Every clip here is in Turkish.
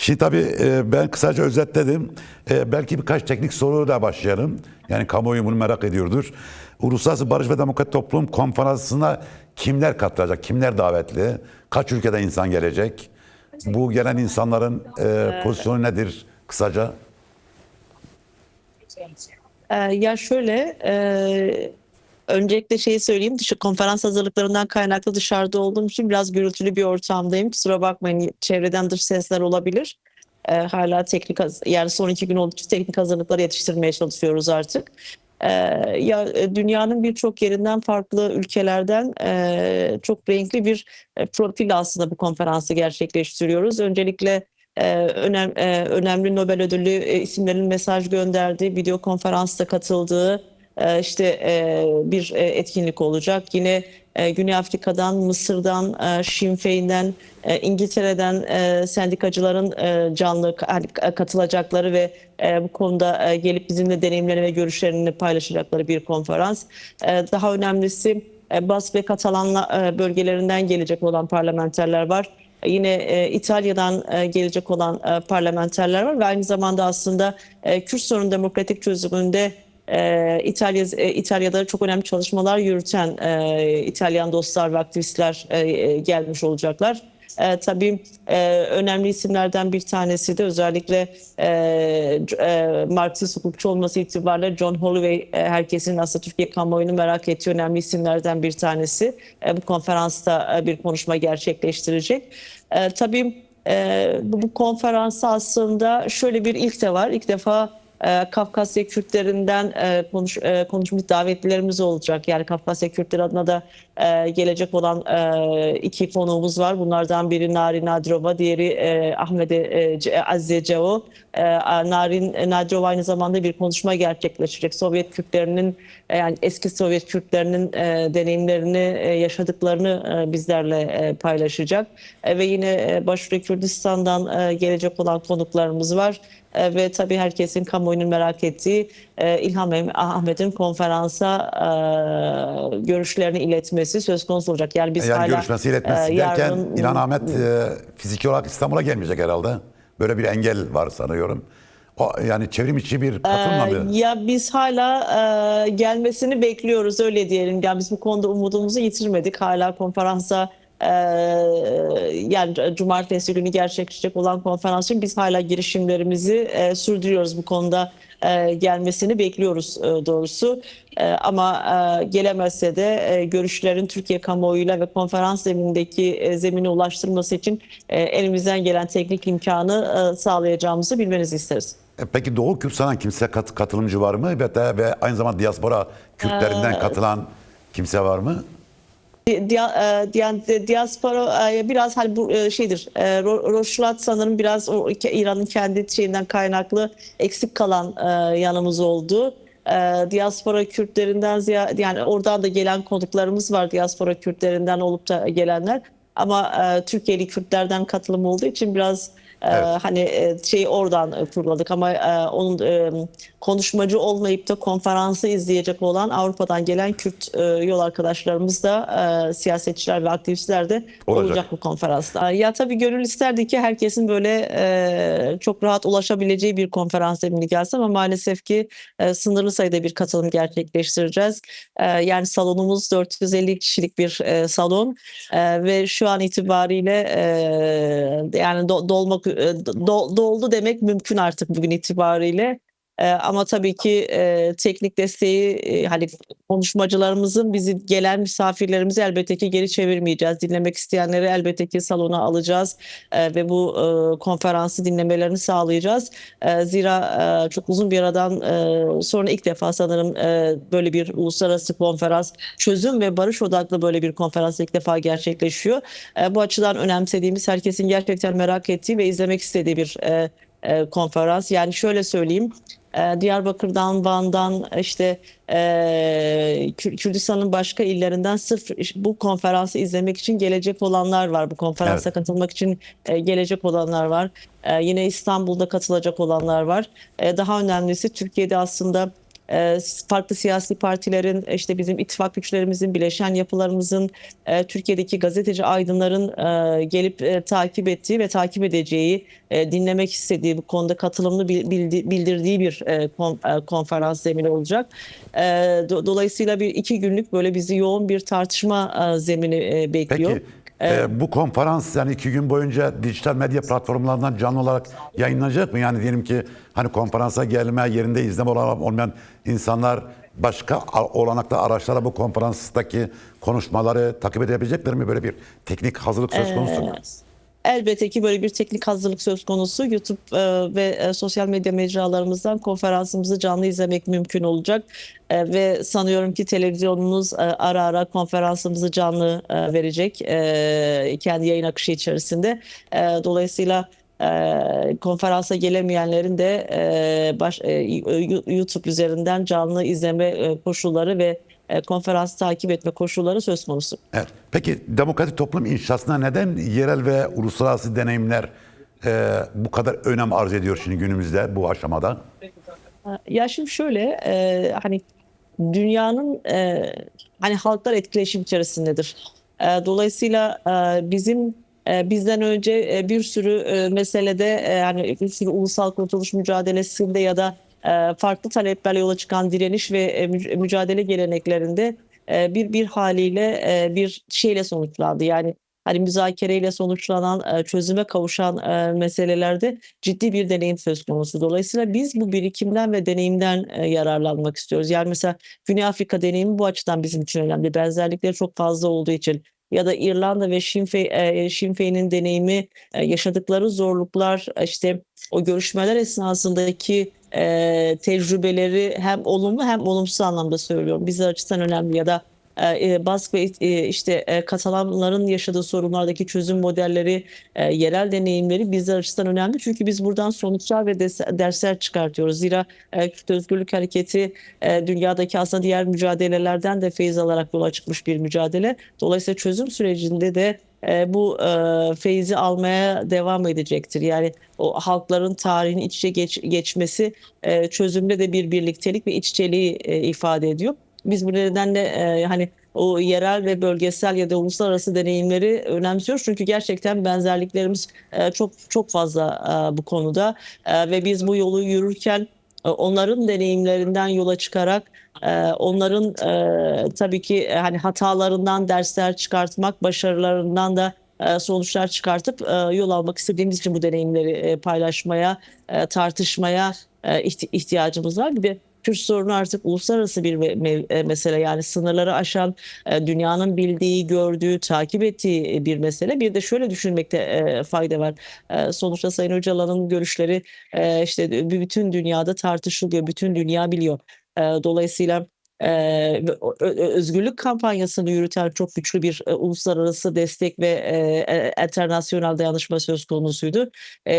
Şimdi tabii ben kısaca özetledim. Belki birkaç teknik soruyla başlayalım. Yani kamuoyu bunu merak ediyordur. Uluslararası Barış ve Demokrasi Toplum Konferansı'na kimler katılacak, kimler davetli, kaç ülkeden insan gelecek? Bu gelen insanların pozisyonu nedir kısaca? Ya şöyle, öncelikle şeyi söyleyeyim, konferans hazırlıklarından kaynaklı dışarıda olduğum için biraz gürültülü bir ortamdayım. Kusura bakmayın, çevreden dış sesler olabilir. Hala yani son 2 gün olduğu için teknik hazırlıkları yetiştirmeye çalışıyoruz artık. Dünyanın birçok yerinden, farklı ülkelerden çok renkli bir profil aslında bu konferansı gerçekleştiriyoruz. Öncelikle önemli Nobel ödüllü isimlerin mesaj gönderdiği, video konferansta katıldığı bir etkinlik olacak. Yine Güney Afrika'dan, Mısır'dan, Sinn Féin'den, İngiltere'den sendikacıların canlı katılacakları ve bu konuda gelip bizimle deneyimlerini ve görüşlerini paylaşacakları bir konferans. Daha önemlisi Bask ve Katalan bölgelerinden gelecek olan parlamenterler var. Yine İtalya'dan gelecek olan parlamenterler var ve aynı zamanda aslında Kürt sorunun demokratik çözümünde İtalya'da çok önemli çalışmalar yürüten İtalyan dostlar ve aktivistler gelmiş olacaklar. Tabii önemli isimlerden bir tanesi de özellikle Marksist hukukçu olması itibariyle John Holloway, herkesin aslında Türkiye kamuoyunu merak ettiği önemli isimlerden bir tanesi. Bu konferansta bir konuşma gerçekleştirecek. Tabii bu konferansta aslında şöyle bir ilk de var. İlk defa Kafkasya Kürtlerinden konuşmuş davetlilerimiz olacak. Yani Kafkasya Kürtleri adına da gelecek olan 2 konuğumuz var. Bunlardan biri Narin Nadirova, diğeri Azize Ceo. Narin Nadirova aynı zamanda bir konuşma gerçekleştirecek. Sovyet Kürtlerinin, yani eski Sovyet Kürtlerinin deneyimlerini, yaşadıklarını bizlerle paylaşacak. Ve yine başta Kürdistan'dan gelecek olan konuklarımız var. Ve tabii herkesin, kamuoyunun merak ettiği İlham Ahmet'in konferansa görüşlerini iletmesi söz konusu olacak. Yani biz hala Görüşmesi, iletmesi derken İlhan Ahmet fiziki olarak İstanbul'a gelmeyecek herhalde. Böyle bir engel var sanıyorum. Yani çevrim içi bir katılma mı? Ya biz hala gelmesini bekliyoruz, öyle diyelim. Yani biz bu konuda umudumuzu yitirmedik. Hala konferansa yani cumartesi günü gerçekleşecek olan konferans için biz hala girişimlerimizi sürdürüyoruz bu konuda. Gelmesini bekliyoruz doğrusu. Ama gelemezse de görüşlerin Türkiye kamuoyuyla ve konferans zeminindeki zemine ulaştırılması için elimizden gelen teknik imkanı sağlayacağımızı bilmenizi isteriz. Peki Doğu Kürt'ten kimse katılımcı var mı? Ve aynı zamanda diaspora Kürtlerinden katılan kimse var mı? Diaspora biraz hani bu şeydir. Roşlat sanırım biraz o İran'ın kendi şeyinden kaynaklı eksik kalan yanımız oldu. Diaspora Kürtlerinden ziyade, yani oradan da gelen konuklarımız var, diaspora Kürtlerinden olup da gelenler. Ama Türkiye'li Kürtlerden katılım olduğu için biraz Evet. hani şeyi oradan kurguladık, ama onun konuşmacı olmayıp da konferansı izleyecek olan Avrupa'dan gelen Kürt yol arkadaşlarımız da, siyasetçiler ve aktivistler de olacak bu konferansta. Ya tabii gönül isterdi ki herkesin böyle çok rahat ulaşabileceği bir konferans zemini gelsin, ama maalesef ki sınırlı sayıda bir katılım gerçekleştireceğiz. Yani salonumuz 450 kişilik bir salon ve şu an itibariyle yani doldu demek mümkün artık bugün itibariyle. Ama tabii ki teknik desteği, hani konuşmacılarımızın, bizi gelen misafirlerimizi elbette ki geri çevirmeyeceğiz. Dinlemek isteyenleri elbette ki salona alacağız ve bu konferansı dinlemelerini sağlayacağız. Zira çok uzun bir aradan sonra ilk defa sanırım böyle bir uluslararası konferans, çözüm ve barış odaklı böyle bir konferans ilk defa gerçekleşiyor. Bu açıdan önemsediğimiz, herkesin gerçekten merak ettiği ve izlemek istediği bir konferans. Yani şöyle söyleyeyim. Diyarbakır'dan, Van'dan, işte Kürdistan'ın başka illerinden sırf bu konferansı izlemek için gelecek olanlar var. Bu konferansa Evet. katılmak için gelecek olanlar var. Yine İstanbul'da katılacak olanlar var. Daha önemlisi, Türkiye'de aslında farklı siyasi partilerin, işte bizim ittifak güçlerimizin, bileşen yapılarımızın, Türkiye'deki gazeteci aydınların gelip takip ettiği ve takip edeceği, dinlemek istediği, bu konuda katılımını bildirdiği bir konferans zemini olacak. Dolayısıyla iki günlük böyle bizi yoğun bir tartışma zemini bekliyor. Peki bu konferans yani 2 gün boyunca dijital medya platformlarından canlı olarak yayınlanacak mı? Yani diyelim ki hani konferansa gelme, yerinde izleme olmayan insanlar başka olanaklı araçlara bu konferanstaki konuşmaları takip edebilecekler mi? Böyle bir teknik hazırlık söz konusu mu? Elbette ki böyle bir teknik hazırlık söz konusu. YouTube ve sosyal medya mecralarımızdan konferansımızı canlı izlemek mümkün olacak. Ve sanıyorum ki televizyonumuz ara ara konferansımızı canlı verecek kendi yayın akışı içerisinde. Dolayısıyla konferansa gelemeyenlerin de YouTube üzerinden canlı izleme koşulları ve konferansı takip etme koşulları söz konusu. Evet. Peki demokratik toplum inşasına neden yerel ve uluslararası deneyimler bu kadar önem arz ediyor şimdi günümüzde bu aşamada? Ya şimdi şöyle hani dünyanın hani halklar etkileşim içerisindedir. Dolayısıyla bizim bizden önce bir sürü meselede hani bir sürü ulusal kurtuluş mücadelesinde ya da farklı taleplerle yola çıkan direniş ve mücadele geleneklerinde bir haliyle bir şeyle sonuçlandı. Yani hani müzakereyle sonuçlanan, çözüme kavuşan meselelerde ciddi bir deneyim söz konusu. Dolayısıyla biz bu birikimden ve deneyimden yararlanmak istiyoruz. Yani mesela Güney Afrika deneyimi bu açıdan bizim için önemli. Benzerlikleri çok fazla olduğu için ya da İrlanda ve Sinn Féin'in deneyimi, yaşadıkları zorluklar, işte o görüşmeler esnasındaki tecrübeleri hem olumlu hem olumsuz anlamda söylüyorum. Bizler açısından önemli ya da Bask ve işte Katalanların yaşadığı sorunlardaki çözüm modelleri, yerel deneyimleri bizler açısından önemli. Çünkü biz buradan sonuçlar ve dersler çıkartıyoruz. Zira Kürt Özgürlük Hareketi dünyadaki aslında diğer mücadelelerden de feyz alarak yola çıkmış bir mücadele. Dolayısıyla çözüm sürecinde de bu feyzi almaya devam edecektir. Yani o halkların tarihin iç içe geçmesi çözümde de bir birliktelik ve iç içeliği ifade ediyor. Biz bu nedenle hani o yerel ve bölgesel ya da uluslararası deneyimleri önemsiyoruz. Çünkü gerçekten benzerliklerimiz çok çok fazla bu konuda. Ve biz bu yolu yürürken onların deneyimlerinden yola çıkarak onların tabii ki hani hatalarından dersler çıkartmak, başarılarından da sonuçlar çıkartıp yol almak istediğimiz için bu deneyimleri paylaşmaya, tartışmaya ihtiyacımız var. Bir de Kürt sorunu artık uluslararası bir mesele, yani sınırları aşan, dünyanın bildiği, gördüğü, takip ettiği bir mesele. Bir de şöyle düşünmekte fayda var. Sonuçta Sayın Öcalan'ın görüşleri işte bütün dünyada tartışılıyor, bütün dünya biliyor. Dolayısıyla özgürlük kampanyasını yürüten çok güçlü bir uluslararası destek ve internasyonel dayanışma söz konusuydu.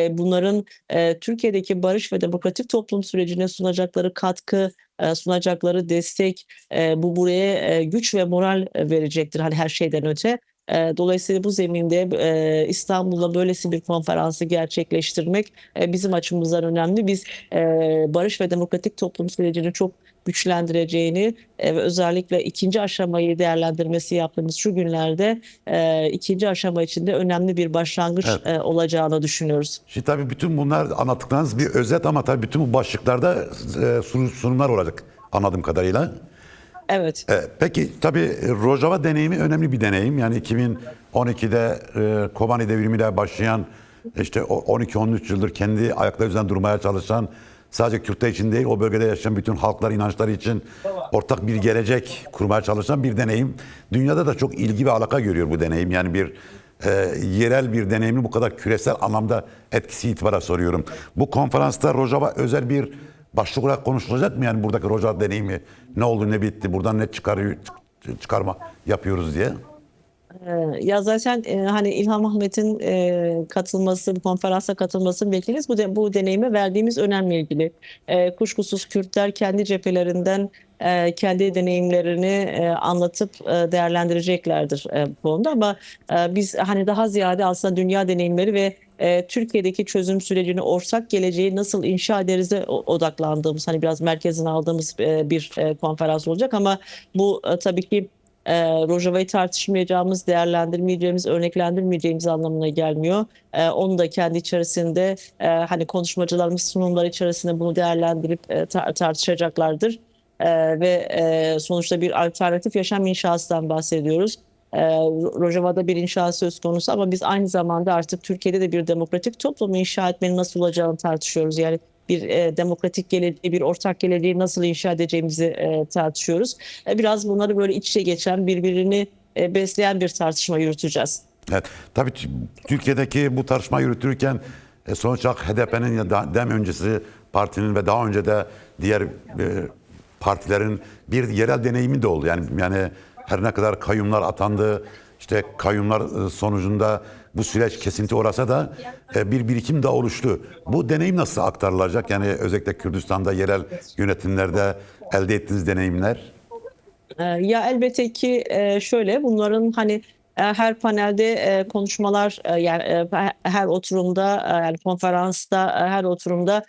Bunların Türkiye'deki barış ve demokratik toplum sürecine sunacakları katkı, sunacakları destek, bu buraya güç ve moral verecektir. Hani her şeyden öte. Dolayısıyla bu zeminde İstanbul'da böylesi bir konferansı gerçekleştirmek bizim açımızdan önemli. Biz barış ve demokratik toplum sürecini çok güçlendireceğini ve özellikle ikinci aşamayı değerlendirmesi yaptığımız şu günlerde ikinci aşama için de önemli bir başlangıç olacağını düşünüyoruz. Şimdi tabii bütün bunlar anlattıklarınız bir özet ama tabii bütün bu başlıklarda sunumlar olacak anladığım kadarıyla. Evet. Peki tabii Rojava deneyimi önemli bir deneyim. Yani 2012'de Kobani devrimiyle başlayan, işte 12-13 yıldır kendi ayakları üzerinde durmaya çalışan, sadece Kürtler için değil o bölgede yaşayan bütün halklar inançları için ortak bir gelecek kurmaya çalışan bir deneyim. Dünyada da çok ilgi ve alaka görüyor bu deneyim. Yani bir yerel bir deneyimin bu kadar küresel anlamda etkisi itibara soruyorum. Bu konferansta Rojava özel bir başlık olarak konuşulacak mı? Yani buradaki Rojava deneyimi ne oldu ne bitti, buradan ne çıkarma yapıyoruz diye. Ya zaten hani İlham Ahmet'in katılması, bu konferansa katılmasını bekleriz. Bu deneyime verdiğimiz önemle ilgili. Kuşkusuz Kürtler kendi cephelerinden kendi deneyimlerini anlatıp değerlendireceklerdir bu konuda. Ama biz hani daha ziyade aslında dünya deneyimleri ve Türkiye'deki çözüm sürecini, ortak geleceği nasıl inşa ederize odaklandığımız, hani biraz merkezine aldığımız bir konferans olacak. Ama bu tabii ki Rojava'yı tartışmayacağımız, değerlendirmeyeceğimiz, örneklendirmeyeceğimiz anlamına gelmiyor. Onu da kendi içerisinde hani konuşmacılarımız sunumlar içerisinde bunu değerlendirip tartışacaklardır. Ve sonuçta bir alternatif yaşam inşasından bahsediyoruz. Rojava'da bir inşaat söz konusu ama biz aynı zamanda artık Türkiye'de de bir demokratik toplumu inşa etmenin nasıl olacağını tartışıyoruz. Yani bir demokratik geleceği, bir ortak geleceği nasıl inşa edeceğimizi tartışıyoruz. Biraz bunları böyle iç içe geçen, birbirini besleyen bir tartışma yürüteceğiz. Evet, tabii Türkiye'deki bu tartışma yürütürken sonuç olarak HDP'nin ya da DEM öncesi partinin ve daha önce de diğer partilerin bir yerel deneyimi de oldu. Yani her ne kadar kayyumlar atandı, işte kayyumlar sonucunda bu süreç kesinti uğrasa da bir birikim daha oluştu. Bu deneyim nasıl aktarılacak? Yani özellikle Kürdistan'da yerel yönetimlerde elde ettiğiniz deneyimler. Ya elbette ki şöyle, bunların hani her panelde konuşmalar, yani her oturumda, yani konferansta, her oturumda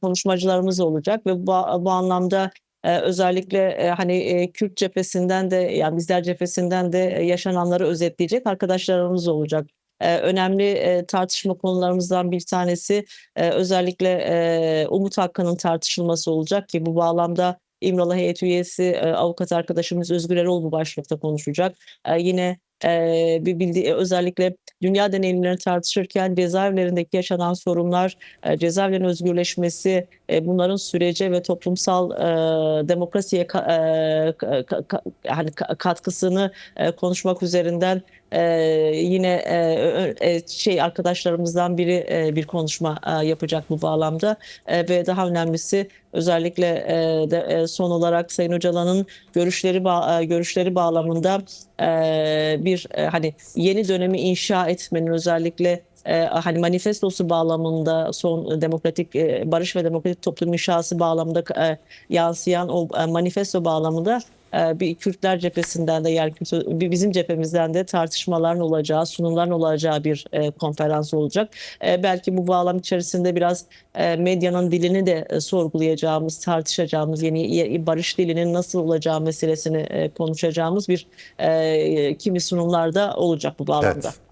konuşmacılarımız olacak ve bu anlamda özellikle hani Kürt cephesinden de, yani bizler cephesinden de yaşananları özetleyecek arkadaşlarımız olacak. Önemli tartışma konularımızdan bir tanesi özellikle umut hakkının tartışılması olacak ki bu bağlamda İmralı heyet üyesi avukat arkadaşımız Özgür Erol bu başlıkta konuşacak. Yine özellikle dünya deneyimlerini tartışırken cezaevlerindeki yaşanan sorunlar, cezaevlerinin özgürleşmesi, bunların sürece ve toplumsal demokrasiye hani katkısını konuşmak üzerinden yine arkadaşlarımızdan biri bir konuşma yapacak bu bağlamda. Ve daha önemlisi özellikle son olarak Sayın Öcalan'ın görüşleri bağlamında bir hani yeni dönemi inşa etmenin, özellikle hani manifestosu bağlamında son demokratik barış ve demokratik toplum inşası bağlamında yansıyan o manifesto bağlamında bir Kürtler cephesinden de, yani bizim cephemizden de tartışmaların olacağı, sunumların olacağı bir konferans olacak. Belki bu bağlam içerisinde biraz medyanın dilini de sorgulayacağımız, tartışacağımız, yeni barış dilinin nasıl olacağı meselesini konuşacağımız bir kimi sunumlarda olacak bu bağlamda. Evet.